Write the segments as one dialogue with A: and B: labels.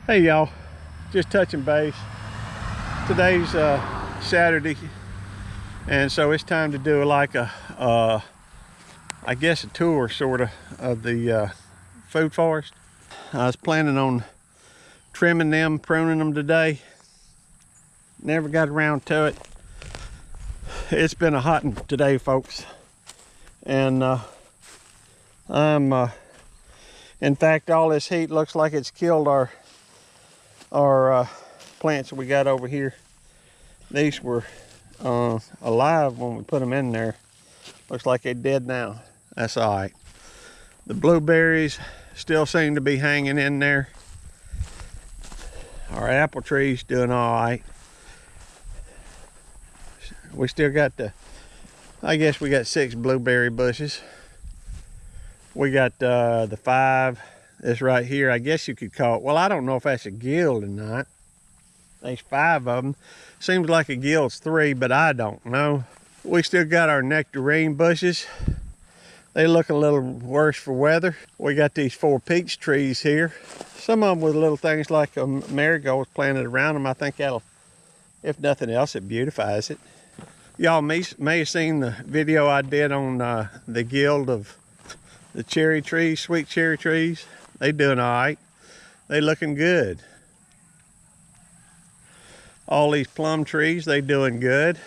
A: Hey y'all, just touching base. Today's Saturday, and so it's time to do like a I guess a tour sort of the food forest. I was planning on trimming them, pruning them today. Never got around to it. It's been a hot one today, folks, and in fact, all this heat looks like it's killed our plants that we got over here. These were alive when we put them in there. Looks like they're dead now. That's all right. The blueberries still seem to be hanging in there. Our apple tree's doing all right. We still got I guess we got 6 blueberry bushes. We got the 5. This right here, I guess you could call it, well, I don't know if that's a guild or not. There's 5 of them. Seems like a guild's 3, but I don't know. We still got our nectarine bushes. They look a little worse for weather. We got these 4 peach trees here. Some of them with little things like marigolds planted around them. I think that'll, if nothing else, it beautifies it. Y'all may have seen the video I did on the guild of the cherry trees, sweet cherry trees. They doing all right. They looking good. All these plum trees, they doing good.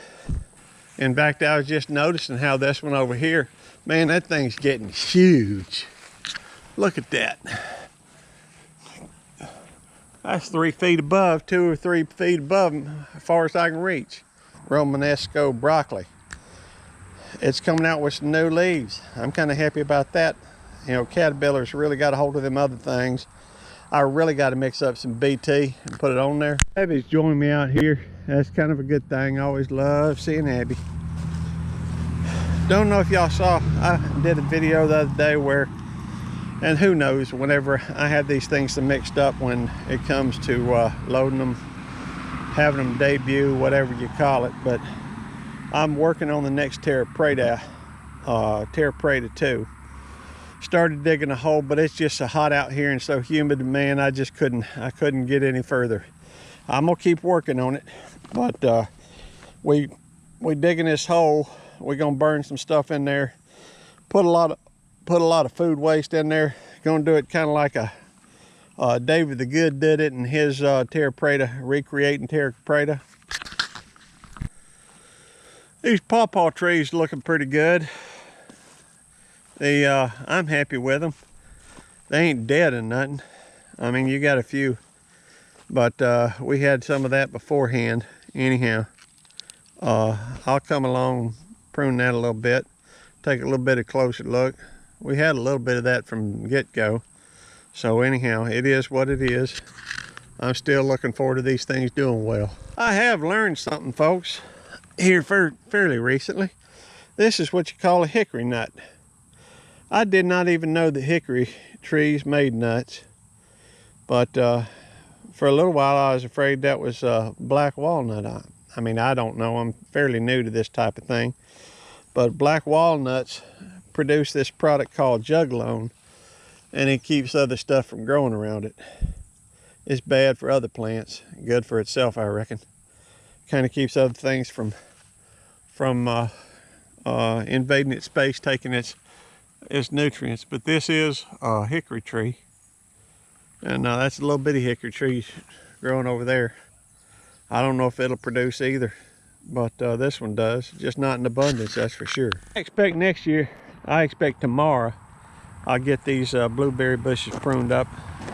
A: In fact, I was just noticing how this one over here, man, that thing's getting huge. Look at that. That's 3 feet above, 2 or 3 feet above them, as far as I can reach. Romanesco broccoli. It's coming out with some new leaves. I'm kind of happy about that. You know, caterpillars really got a hold of them other things. I really got to mix up some BT and put it on there. Abby's joining me out here. That's kind of a good thing. I always love seeing Abby. Don't know if y'all saw, I did a video the other day where, and who knows, whenever I have these things mixed up when it comes to loading them, having them debut, whatever you call it, but I'm working on the next Terra Preta 2. Started digging a hole, but it's just so hot out here and so humid, man, I couldn't get any further. I'm gonna keep working on it, but we digging this hole. We're gonna burn some stuff in there, put a lot of food waste in there. Gonna do it kind of like a David the Good did it in his Terra Preta, recreating Terra Preta. These pawpaw trees looking pretty good. I'm happy with them. They ain't dead or nothing. I mean, you got a few, but we had some of that beforehand. Anyhow, I'll come along, prune that a little bit, take a little bit of closer look. We had a little bit of that from get-go. So anyhow, it is what it is. I'm still looking forward to these things doing well. I have learned something, folks, here fairly recently. This is what you call a hickory nut. I did not even know that hickory trees made nuts, but for a little while I was afraid that was black walnut. I mean, I don't know, I'm fairly new to this type of thing, but black walnuts produce this product called juglone, and it keeps other stuff from growing around it. It's bad for other plants, good for itself, I reckon. Kind of keeps other things from invading its space, taking its nutrients. But this is a hickory tree, and that's a little bitty hickory tree growing over there. I don't know if it'll produce either, but this one does, just not in abundance, that's for sure. I expect tomorrow I'll get these blueberry bushes pruned up.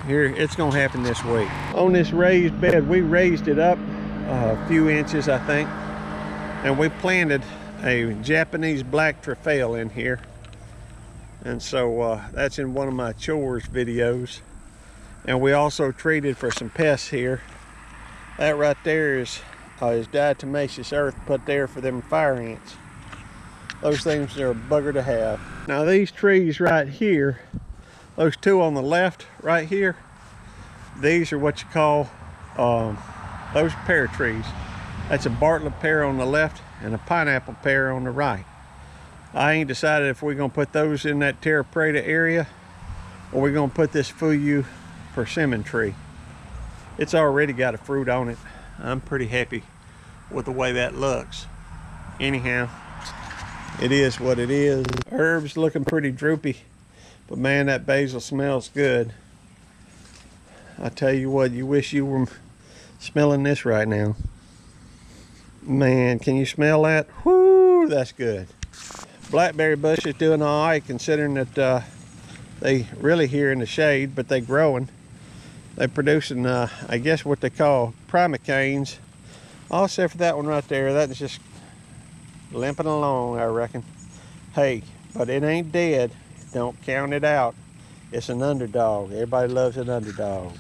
A: Here, it's gonna happen this week. On this raised bed, we raised it up a few inches, I think, and we planted a Japanese black trefoil in here. And so that's in one of my chores videos. And we also treated for some pests here. That right there is diatomaceous earth put there for them fire ants. Those things are a bugger to have. Now these trees right here, those 2 on the left right here, these are what you call, those pear trees. That's a Bartlett pear on the left and a pineapple pear on the right. I ain't decided if we're gonna put those in that Terra Preta area or we're gonna put this Fuyu persimmon tree. It's already got a fruit on it. I'm pretty happy with the way that looks. Anyhow, it is what it is. Herbs looking pretty droopy, but man, that basil smells good. I tell you what, you wish you were smelling this right now. Man, can you smell that? Whoo, that's good. Blackberry bush is doing all right, considering that they really here in the shade, but they growing. They're producing, I guess, what they call primicanes. All except for that one right there. That is just limping along, I reckon. Hey, but it ain't dead. Don't count it out. It's an underdog. Everybody loves an underdog.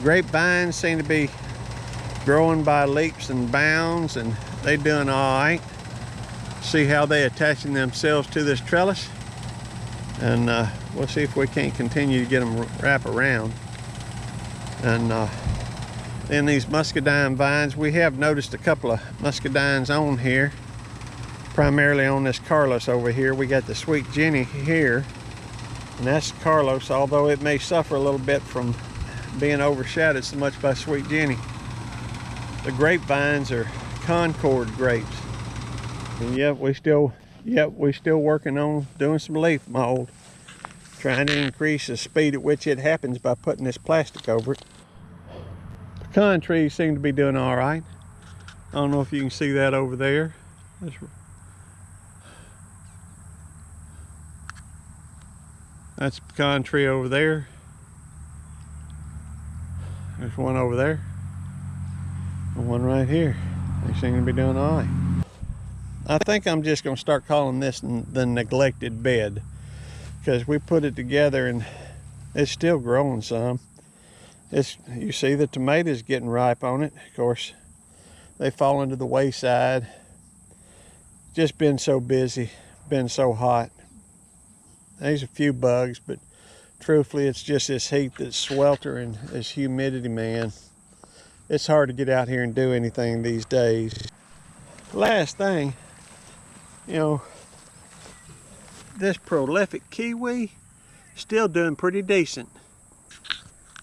A: Grapevines seem to be growing by leaps and bounds, and they doing all right. See how they attaching themselves to this trellis, and we'll see if we can't continue to get them wrap around. And then these muscadine vines, we have noticed a couple of muscadines on here, primarily on this Carlos over here. We got the Sweet Jenny here, and that's Carlos, although it may suffer a little bit from being overshadowed so much by Sweet Jenny. The grapevines are Concord grapes. And yep, we still working on doing some leaf mold, trying to increase the speed at which it happens by putting this plastic over it. Pecan trees seem to be doing all right. I don't know if you can see that over there. That's a pecan tree over there. There's one over there. And one right here. They seem to be doing all right. I think I'm just going to start calling this the neglected bed, because we put it together and it's still growing some. You see the tomatoes getting ripe on it. Of course, they fall into the wayside. Just been so busy, been so hot. There's a few bugs, but truthfully, it's just this heat, this swelter, and this humidity, man. It's hard to get out here and do anything these days. Last thing, you know, this prolific kiwi still doing pretty decent.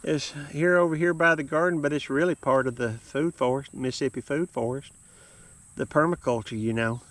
A: It's over here by the garden, but it's really part of the food forest, Mississippi Food Forest, the permaculture, you know.